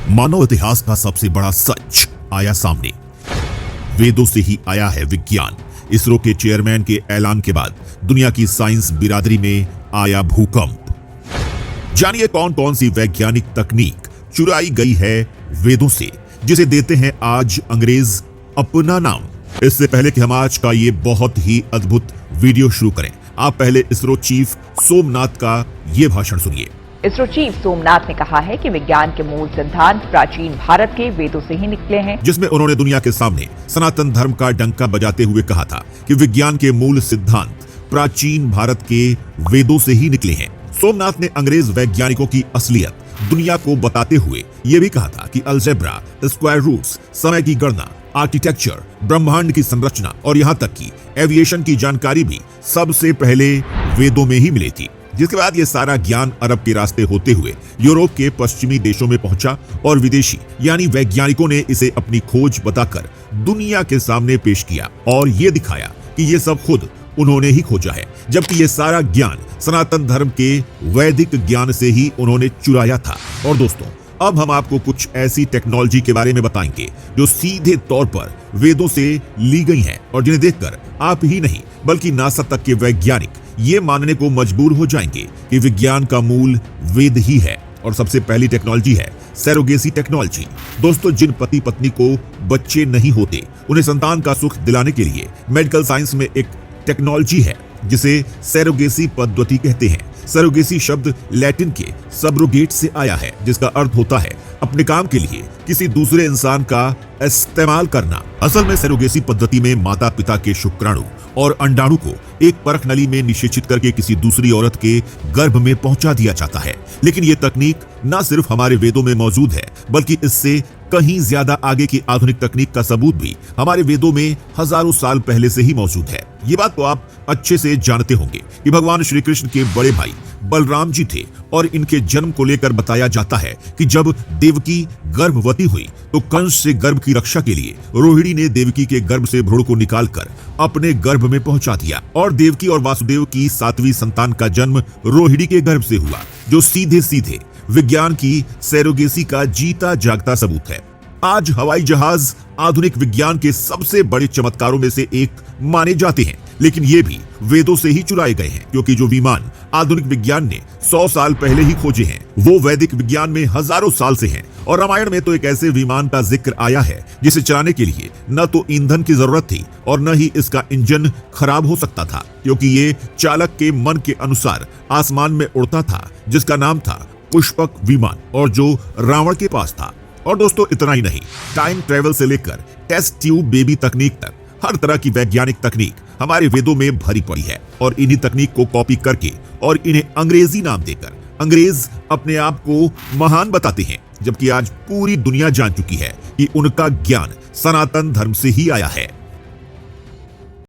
मानव इतिहास का सबसे बड़ा सच आया सामने। वेदों से ही आया है विज्ञान। इसरो के चेयरमैन के ऐलान के बाद दुनिया की साइंस बिरादरी में आया भूकंप। जानिए कौन कौन सी वैज्ञानिक तकनीक चुराई गई है वेदों से, जिसे देते हैं आज अंग्रेज अपना नाम। इससे पहले कि हम आज का ये बहुत ही अद्भुत वीडियो शुरू करें, आप पहले इसरो चीफ सोमनाथ का ये भाषण सुनिए। इसरो चीफ सोमनाथ ने कहा है कि विज्ञान के मूल सिद्धांत प्राचीन भारत के वेदों से ही निकले हैं, जिसमें उन्होंने दुनिया के सामने सनातन धर्म का डंका बजाते हुए कहा था कि विज्ञान के मूल सिद्धांत प्राचीन भारत के वेदों से ही निकले हैं। सोमनाथ ने अंग्रेज वैज्ञानिकों की असलियत दुनिया को बताते हुए यह भी कहा था कि अलजेब्रा, स्क्वायर रूट्स, समय की गणना, आर्किटेक्चर, ब्रह्मांड की संरचना और यहाँ तक कि एविएशन की जानकारी भी सबसे पहले वेदों में ही मिली थी। जिसके बाद ये सारा ज्ञान अरब के रास्ते होते हुए यूरोप के पश्चिमी देशों में पहुंचा और विदेशी यानी वैज्ञानिकों ने इसे अपनी खोज बताकर दुनिया के सामने पेश किया और ये दिखाया कि ये सब खुद उन्होंने ही खोजा है, जबकि ये सारा ज्ञान सनातन धर्म के वैदिक ज्ञान से ही उन्होंने चुराया था। और दोस्तों, अब हम आपको कुछ ऐसी टेक्नोलॉजी के बारे में बताएंगे जो सीधे तौर पर वेदों से ली गई हैं और जिन्हें देखकर आप ही नहीं बल्कि नासा तक के वैज्ञानिक ये मानने को मजबूर हो जाएंगे कि विज्ञान का मूल वेद ही है। और सबसे पहली टेक्नोलॉजी है सैरोगेसी टेक्नोलॉजी। दोस्तों, जिन पति पत्नी को बच्चे नहीं होते उन्हें संतान का सुख दिलाने के लिए मेडिकल साइंस में एक टेक्नोलॉजी है जिसे सैरोगेसी पद्धति कहते हैं। सैरोगेसी शब्द लैटिन के सबरोगेट से आया है, जिसका अर्थ होता है अपने काम के लिए किसी दूसरे इंसान का इस्तेमाल करना। असल में सैरोगेसी पद्धति में माता पिता के शुक्राणु और अंडाणु को एक परख नली में निषेचित करके किसी दूसरी औरत के गर्भ में पहुंचा दिया जाता है। लेकिन ये तकनीक न सिर्फ हमारे वेदों में मौजूद है, बल्कि इससे कहीं ज्यादा आगे की आधुनिक तकनीक का सबूत भी हमारे वेदों में हजारों साल पहले से ही मौजूद है। ये बात तो आप अच्छे से जानते होंगे कि भगवान श्री कृष्ण के बड़े भाई बलराम जी थे और इनके जन्म को लेकर बताया जाता है कि जब देवकी गर्भवती हुई तो कंस से गर्भ की रक्षा के लिए रोहिणी ने देवकी के गर्भ से भ्रूण को निकालकर अपने गर्भ में पहुंचा दिया और देवकी और वासुदेव की 7वीं संतान का जन्म रोहिणी के गर्भ से हुआ, जो सीधे सीधे विज्ञान की सैरोगेसी का जीता जागता सबूत है। आज हवाई जहाज आधुनिक विज्ञान के सबसे बड़े चमत्कारों में से एक माने जाते हैं, लेकिन ये भी वेदों से ही चुराए गए हैं, क्योंकि जो विमान आधुनिक विज्ञान ने 100 साल पहले ही खोजे हैं वो वैदिक विज्ञान में हजारों साल से हैं। और रामायण में तो एक ऐसे विमान का जिक्र आया है जिसे चलाने के लिए न तो ईंधन की जरूरत थी और न ही इसका इंजन खराब हो सकता था, क्योंकि ये चालक के मन के अनुसार आसमान में उड़ता था, जिसका नाम था पुष्पक विमान, और जो रावण के पास था। और दोस्तों, इतना ही नहीं, टाइम ट्रेवल से लेकर टेस्ट ट्यूब बेबी तकनीक तक हर तरह की वैज्ञानिक तकनीक हमारे वेदों में भरी पड़ी है। और इन्हीं तकनीक को कॉपी करके और इन्हें अंग्रेजी नाम देकर अंग्रेज अपने आप को महान बताते हैं, जबकि आज पूरी दुनिया जान चुकी है कि उनका ज्ञान सनातन धर्म से ही आया है।